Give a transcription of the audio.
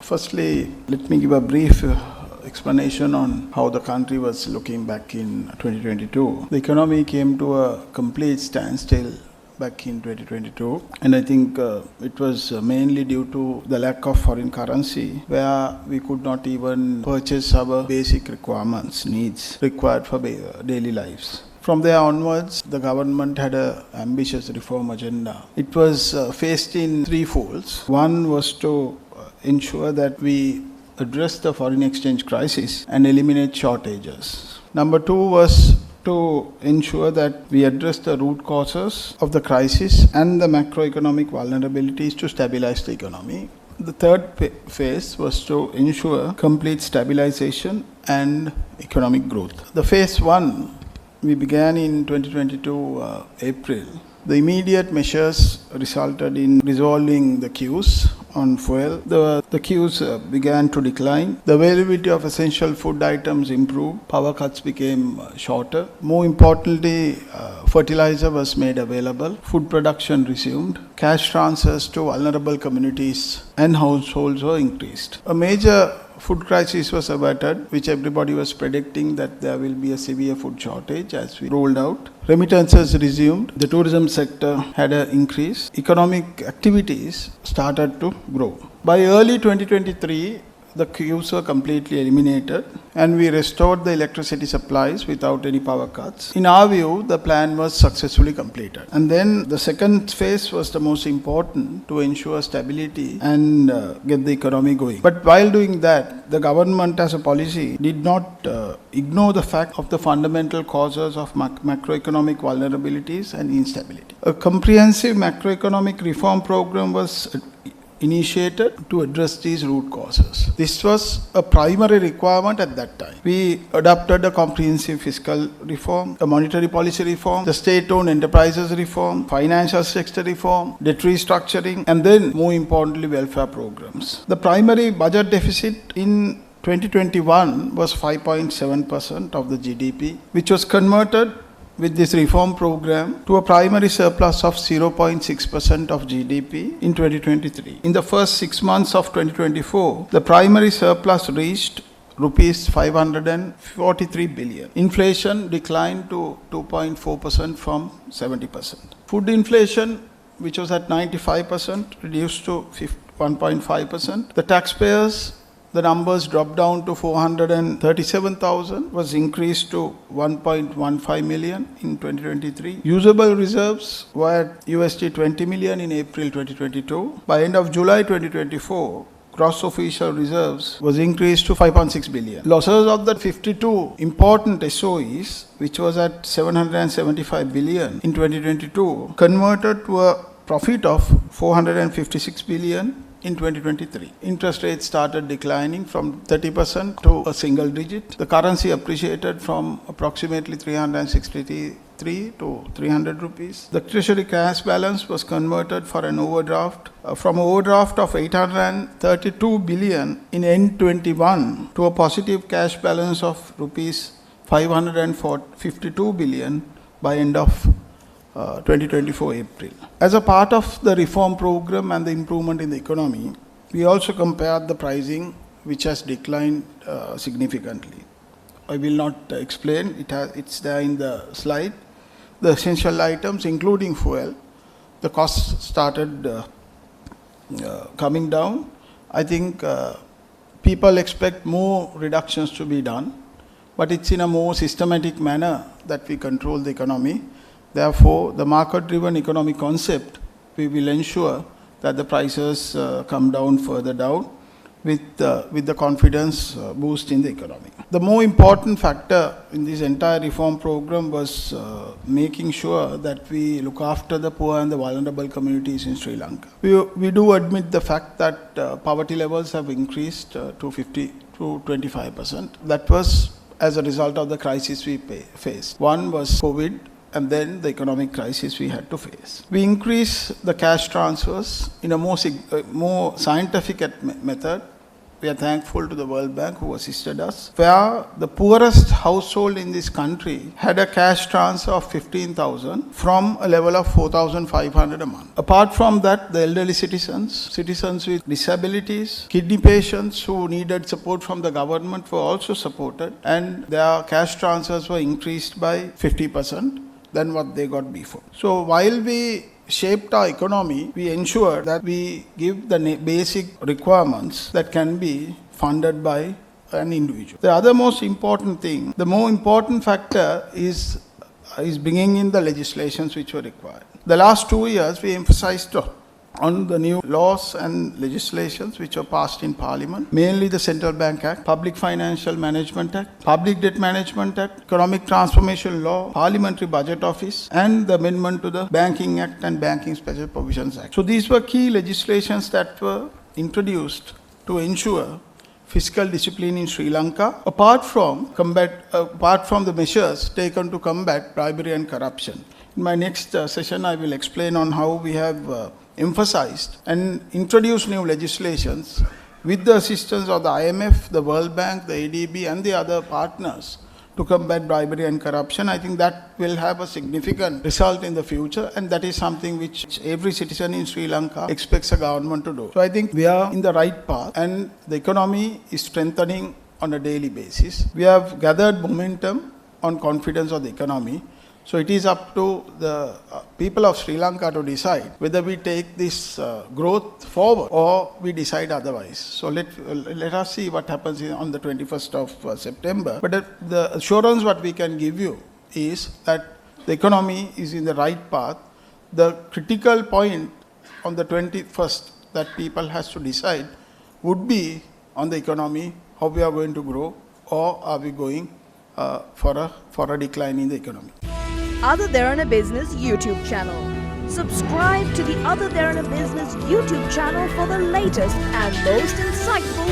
Firstly, let me give a brief explanation on how the country was looking back in 2022. The economy came to a complete standstill back in 2022, and I think it was mainly due to the lack of foreign currency, where we could not even purchase our basic requirements, needs required for daily lives. From there onwards, the government had an ambitious reform agenda. It was faced in three folds. One was to ensure that we address the foreign exchange crisis and eliminate shortages. Number two was to ensure that we address the root causes of the crisis and the macroeconomic vulnerabilities to stabilize the economy. The third phase was to ensure complete stabilization and economic growth. The phase one we began in 2022 April. The immediate measures resulted in resolving the queues on fuel. The queues began to decline. The availability of essential food items improved. Power cuts became shorter. More importantly, fertilizer was made available. Food production resumed. Cash transfers to vulnerable communities and households were increased. A major food crisis was averted, which everybody was predicting that there will be a severe food shortage as we rolled out. Remittances resumed. The tourism sector had an increase. Economic activities started to grow. By early 2023, the queues were completely eliminated and we restored the electricity supplies without any power cuts. In our view, the plan was successfully completed. And then the second phase was the most important, to ensure stability and get the economy going. But while doing that, the government as a policy did not ignore the fact of the fundamental causes of macroeconomic vulnerabilities and instability. A comprehensive macroeconomic reform program was initiated to address these root causes. This was a primary requirement at that time. We adopted a comprehensive fiscal reform, a monetary policy reform, the state-owned enterprises reform, financial sector reform, debt restructuring, and then, more importantly, welfare programs. The primary budget deficit in 2021 was 5.7% of the GDP, which was converted with this reform program to a primary surplus of 0.6% of GDP in 2023. In the first 6 months of 2024, the primary surplus reached rupees 543 billion. Inflation declined to 2.4% from 70%. Food inflation, which was at 95%, reduced to 1.5%. The taxpayers, the numbers dropped down to 437,000, was increased to 1.15 million in 2023. Usable reserves were at $20 million in April 2022. By end of July 2024, gross official reserves was increased to 5.6 billion. Losses of the 52 important SOEs, which was at 775 billion in 2022, converted to a profit of 456 billion in 2023. Interest rates started declining from 30% to a single digit. The currency appreciated from approximately 363 to 300 rupees. The treasury cash balance was converted for an overdraft from overdraft of 832 billion in end 21 to a positive cash balance of rupees 552 billion by end of 2024 April. As a part of the reform program and the improvement in the economy, we also compared the pricing, which has declined significantly. I will not explain, it's there in the slide. The essential items, including fuel, the costs started coming down. I think people expect more reductions to be done, but it's in a more systematic manner that we control the economy. Therefore, the market-driven economic concept, we will ensure that the prices come down further down with the confidence boost in the economy. The more important factor in this entire reform program was making sure that we look after the poor and the vulnerable communities in Sri Lanka. We do admit the fact that poverty levels have increased to 25%. That was as a result of the crisis we faced. One was COVID, and then the economic crisis we had to face. We increased the cash transfers in a more scientific method We are thankful to the World Bank who assisted us, where the poorest household in this country had a cash transfer of 15,000 from a level of 4,500 a month. Apart from that, the elderly citizens with disabilities, kidney patients who needed support from the government were also supported, and their cash transfers were increased by 50% than what they got before. So while we shaped our economy, we ensured that we give the basic requirements that can be funded by an individual. The other most important thing, the more important factor is bringing in the legislations which were required. The last 2 years we emphasized on the new laws and legislations which were passed in Parliament, mainly the Central Bank Act, Public Financial Management Act, Public Debt Management Act, Economic Transformation Law, Parliamentary Budget Office, and the amendment to the Banking Act and Banking Special Provisions Act. So these were key legislations that were introduced to ensure fiscal discipline in Sri Lanka, apart from the measures taken to combat bribery and corruption. In my next session, I will explain on how we have emphasized and introduced new legislations with the assistance of the IMF, the World Bank, the ADB, and the other partners to combat bribery and corruption. I think that will have a significant result in the future, and that is something which every citizen in Sri Lanka expects a government to do. So I think we are in the right path, and the economy is strengthening on a daily basis. We have gathered momentum on confidence of the economy. So it is up to the people of Sri Lanka to decide whether we take this growth forward or we decide otherwise. So let us see what happens on the 21st of September. But the assurance what we can give you is that the economy is in the right path. The critical point on the 21st that people has to decide would be on the economy, how we are going to grow, or are we going for a decline in the economy. Other Derana Business YouTube channel. Subscribe to the Other Derana Business YouTube channel for the latest and most insightful